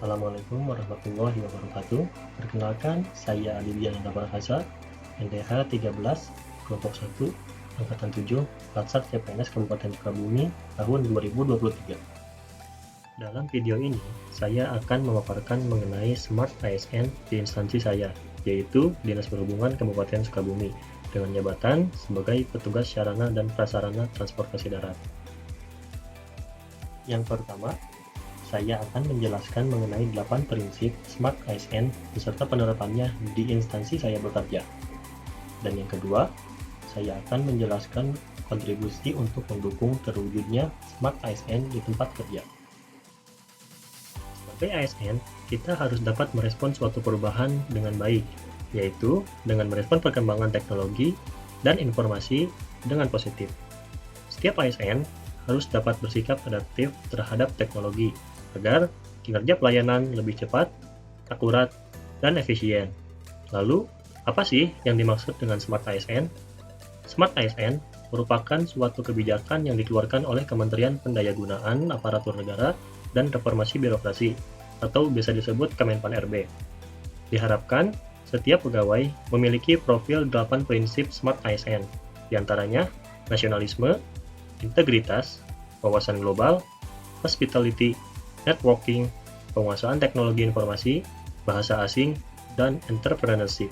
Assalamualaikum warahmatullahi wabarakatuh. Perkenalkan, saya Aditya Nanda Prakasa, NDH 13, kelompok 1, angkatan 7, Latsar CPNS Kabupaten Sukabumi, tahun 2023. Dalam video ini, saya akan memaparkan mengenai Smart ASN di instansi saya, yaitu Dinas Perhubungan Kabupaten Sukabumi, dengan jabatan sebagai petugas sarana dan prasarana transportasi darat. Yang pertama, saya akan menjelaskan mengenai 8 prinsip Smart ASN beserta penerapannya di instansi saya bekerja. Dan yang kedua, saya akan menjelaskan kontribusi untuk mendukung terwujudnya Smart ASN di tempat kerja. Sebagai ASN, kita harus dapat merespon suatu perubahan dengan baik, yaitu dengan merespon perkembangan teknologi dan informasi dengan positif. Setiap ASN harus dapat bersikap adaptif terhadap teknologi, agar kinerja pelayanan lebih cepat, akurat, dan efisien. Lalu, apa sih yang dimaksud dengan Smart ASN? Smart ASN merupakan suatu kebijakan yang dikeluarkan oleh Kementerian Pendayagunaan Aparatur Negara dan Reformasi Birokrasi, atau biasa disebut Kemenpan RB. Diharapkan, setiap pegawai memiliki profil 8 prinsip Smart ASN, diantaranya nasionalisme, integritas, wawasan global, hospitality, networking, penguasaan teknologi informasi, bahasa asing, dan entrepreneurship.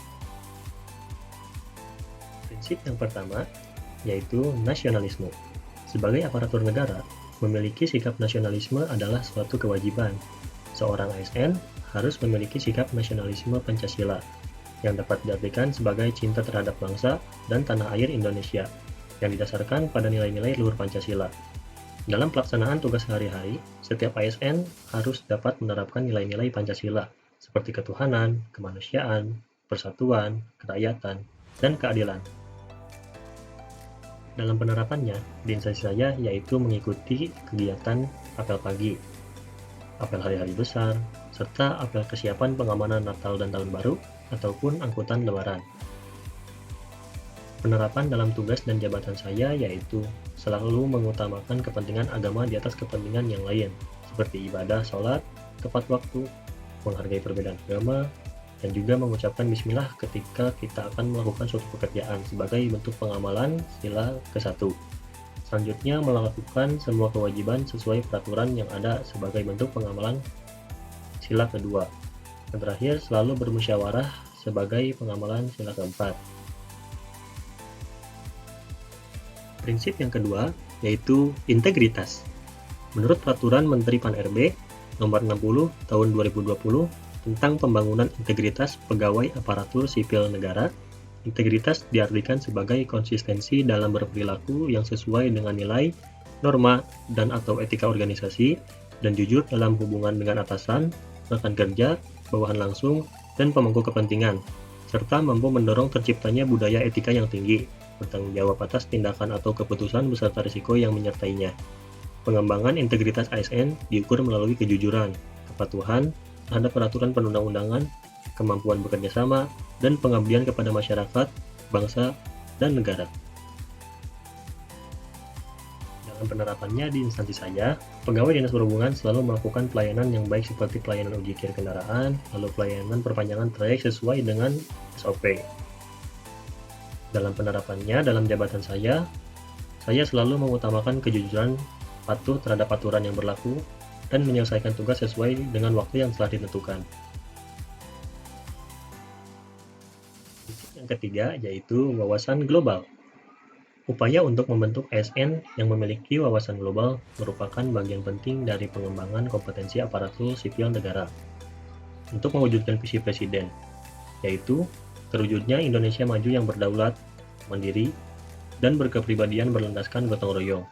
Prinsip yang pertama yaitu nasionalisme. Sebagai aparatur negara, memiliki sikap nasionalisme adalah suatu kewajiban. Seorang ASN harus memiliki sikap nasionalisme Pancasila, yang dapat diartikan sebagai cinta terhadap bangsa dan tanah air Indonesia, yang didasarkan pada nilai-nilai luhur Pancasila. Dalam pelaksanaan tugas sehari-hari, setiap ASN harus dapat menerapkan nilai-nilai Pancasila, seperti ketuhanan, kemanusiaan, persatuan, kerakyatan, dan keadilan. Dalam penerapannya, di instansi saya yaitu mengikuti kegiatan apel pagi, apel hari-hari besar, serta apel kesiapan pengamanan Natal dan Tahun Baru, ataupun angkutan Lebaran. Penerapan dalam tugas dan jabatan saya yaitu selalu mengutamakan kepentingan agama di atas kepentingan yang lain, seperti ibadah, sholat, tepat waktu, menghargai perbedaan agama, dan juga mengucapkan bismillah ketika kita akan melakukan suatu pekerjaan sebagai bentuk pengamalan sila ke-1. Selanjutnya melakukan semua kewajiban sesuai peraturan yang ada sebagai bentuk pengamalan sila ke-2. Dan terakhir selalu bermusyawarah sebagai pengamalan sila ke-4. Prinsip yang kedua yaitu integritas. Menurut Peraturan Menteri Pan-RB Nomor 60 Tahun 2020 tentang pembangunan integritas pegawai aparatur sipil negara, integritas diartikan sebagai konsistensi dalam berperilaku yang sesuai dengan nilai, norma, dan atau etika organisasi, dan jujur dalam hubungan dengan atasan, rekan kerja, bawahan langsung, dan pemangku kepentingan, serta mampu mendorong terciptanya budaya etika yang tinggi, bertanggung jawab atas tindakan atau keputusan beserta risiko yang menyertainya. Pengembangan integritas ASN diukur melalui kejujuran, kepatuhan terhadap peraturan perundang-undangan, kemampuan bekerja sama, dan pengabdian kepada masyarakat, bangsa, dan negara. Dalam penerapannya di instansi saya, pegawai Dinas Perhubungan selalu melakukan pelayanan yang baik seperti pelayanan uji kir kendaraan, lalu pelayanan perpanjangan trayek sesuai dengan SOP. Dalam penerapannya, dalam jabatan saya selalu mengutamakan kejujuran, patuh terhadap aturan yang berlaku, dan menyelesaikan tugas sesuai dengan waktu yang telah ditentukan. Prinsip yang ketiga yaitu wawasan global. Upaya untuk membentuk ASN yang memiliki wawasan global merupakan bagian penting dari pengembangan kompetensi aparatur sipil negara untuk mewujudkan visi Presiden, yaitu terwujudnya Indonesia maju yang berdaulat, mandiri, dan berkepribadian berlandaskan gotong royong.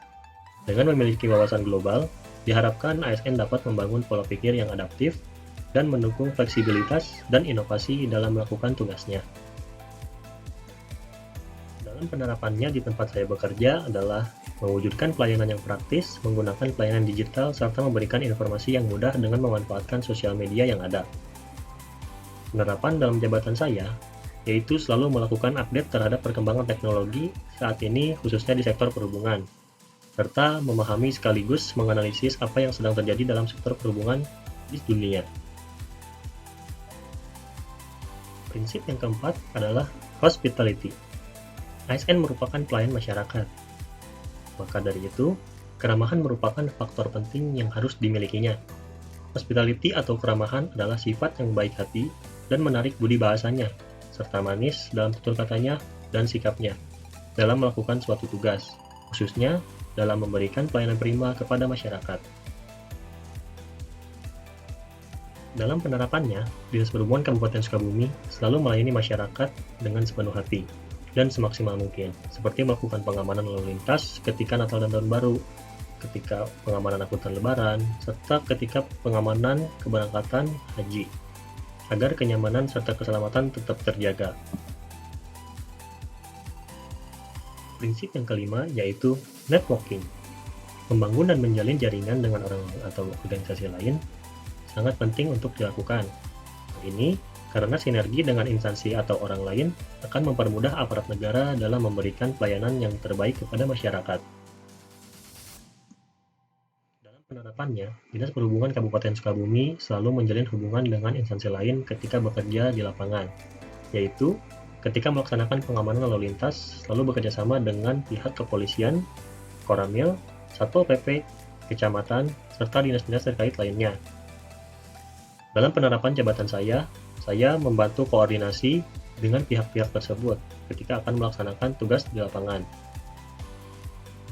Dengan memiliki wawasan global, diharapkan ASN dapat membangun pola pikir yang adaptif dan mendukung fleksibilitas dan inovasi dalam melakukan tugasnya. Dalam penerapannya di tempat saya bekerja adalah mewujudkan pelayanan yang praktis, menggunakan pelayanan digital, serta memberikan informasi yang mudah dengan memanfaatkan sosial media yang ada. Penerapan dalam jabatan saya yaitu selalu melakukan update terhadap perkembangan teknologi saat ini khususnya di sektor perhubungan, serta memahami sekaligus menganalisis apa yang sedang terjadi dalam sektor perhubungan di dunia. Prinsip yang keempat adalah hospitality. ASN merupakan pelayan masyarakat. Maka dari itu, keramahan merupakan faktor penting yang harus dimilikinya. Hospitality atau keramahan adalah sifat yang baik hati dan menarik budi bahasanya, serta manis dalam tutur katanya dan sikapnya dalam melakukan suatu tugas, khususnya dalam memberikan pelayanan prima kepada masyarakat. Dalam penerapannya, Dinas Perhubungan Kabupaten Sukabumi selalu melayani masyarakat dengan sepenuh hati dan semaksimal mungkin, seperti melakukan pengamanan lalu lintas ketika Natal dan Tahun Baru, ketika pengamanan angkutan Lebaran, serta ketika pengamanan keberangkatan haji, agar kenyamanan serta keselamatan tetap terjaga. Prinsip yang kelima yaitu networking. Membangun dan menjalin jaringan dengan orang atau organisasi lain sangat penting untuk dilakukan. Hal ini karena sinergi dengan instansi atau orang lain akan mempermudah aparat negara dalam memberikan pelayanan yang terbaik kepada masyarakat. Dalam penerapannya, Dinas Perhubungan Kabupaten Sukabumi selalu menjalin hubungan dengan instansi lain ketika bekerja di lapangan, yaitu ketika melaksanakan pengamanan lalu lintas selalu bekerjasama dengan pihak kepolisian, Koramil, Satpol PP, kecamatan, serta dinas-dinas terkait lainnya. Dalam penerapan jabatan saya membantu koordinasi dengan pihak-pihak tersebut ketika akan melaksanakan tugas di lapangan.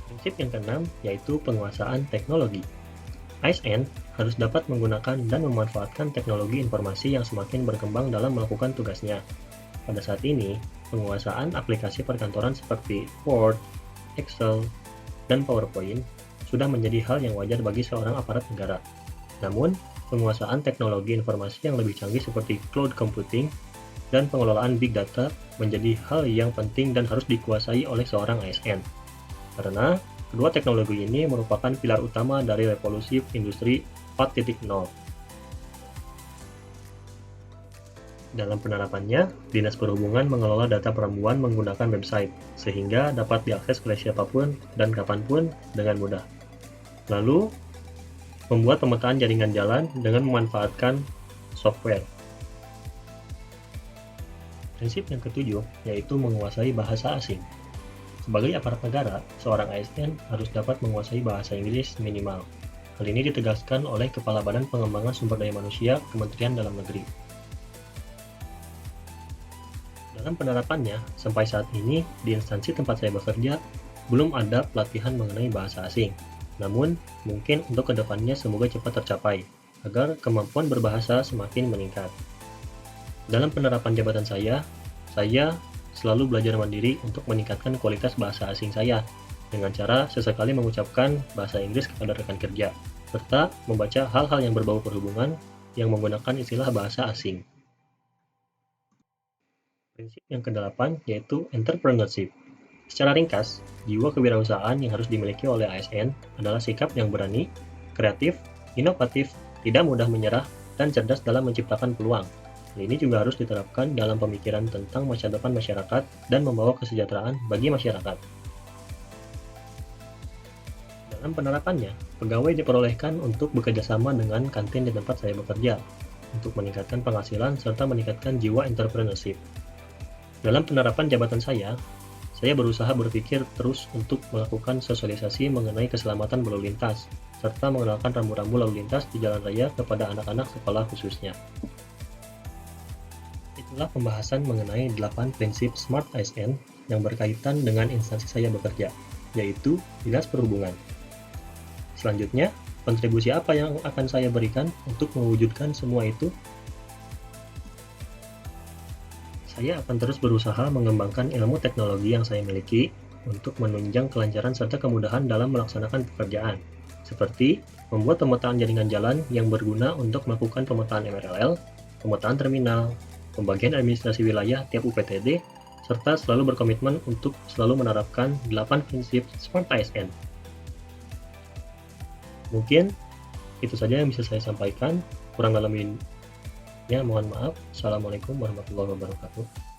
Prinsip yang keenam yaitu penguasaan teknologi. ASN harus dapat menggunakan dan memanfaatkan teknologi informasi yang semakin berkembang dalam melakukan tugasnya. Pada saat ini, penguasaan aplikasi perkantoran seperti Word, Excel, dan PowerPoint sudah menjadi hal yang wajar bagi seorang aparat negara. Namun, penguasaan teknologi informasi yang lebih canggih seperti cloud computing dan pengelolaan big data menjadi hal yang penting dan harus dikuasai oleh seorang ASN. Karena kedua teknologi ini merupakan pilar utama dari revolusi industri 4.0. Dalam penerapannya, Dinas Perhubungan mengelola data perempuan menggunakan website, sehingga dapat diakses oleh siapapun dan kapanpun dengan mudah. Lalu, membuat pemetaan jaringan jalan dengan memanfaatkan software. Prinsip yang ketujuh yaitu menguasai bahasa asing. Sebagai aparat negara, seorang ASN harus dapat menguasai bahasa Inggris minimal. Hal ini ditegaskan oleh Kepala Badan Pengembangan Sumber Daya Manusia Kementerian Dalam Negeri. Dalam penerapannya, sampai saat ini di instansi tempat saya bekerja belum ada pelatihan mengenai bahasa asing. Namun, mungkin untuk kedepannya semoga cepat tercapai, agar kemampuan berbahasa semakin meningkat. Dalam penerapan jabatan saya selalu belajar mandiri untuk meningkatkan kualitas bahasa asing saya, dengan cara sesekali mengucapkan bahasa Inggris kepada rekan kerja, serta membaca hal-hal yang berbau perhubungan yang menggunakan istilah bahasa asing. Prinsip yang kedelapan yaitu entrepreneurship. Secara ringkas, jiwa kewirausahaan yang harus dimiliki oleh ASN adalah sikap yang berani, kreatif, inovatif, tidak mudah menyerah, dan cerdas dalam menciptakan peluang. Hal ini juga harus diterapkan dalam pemikiran tentang masa depan masyarakat dan membawa kesejahteraan bagi masyarakat. Dalam penerapannya, pegawai diperolehkan untuk bekerjasama dengan kantin di tempat saya bekerja, untuk meningkatkan penghasilan serta meningkatkan jiwa entrepreneurship. Dalam penerapan jabatan saya berusaha berpikir terus untuk melakukan sosialisasi mengenai keselamatan berlalu lintas, serta mengenalkan rambu-rambu lalu lintas di jalan raya kepada anak-anak sekolah khususnya. Itulah pembahasan mengenai 8 prinsip Smart ASN yang berkaitan dengan instansi saya bekerja, yaitu Dinas Perhubungan. Selanjutnya, kontribusi apa yang akan saya berikan untuk mewujudkan semua itu? Saya akan terus berusaha mengembangkan ilmu teknologi yang saya miliki untuk menunjang kelancaran serta kemudahan dalam melaksanakan pekerjaan, seperti membuat pemetaan jaringan jalan yang berguna untuk melakukan pemetaan MRLL, pemetaan terminal, pembagian administrasi wilayah tiap UPTD, serta selalu berkomitmen untuk selalu menerapkan 8 prinsip Smart ASN. Mungkin itu saja yang bisa saya sampaikan, kurang lebihnya mohon maaf. Assalamualaikum warahmatullahi wabarakatuh.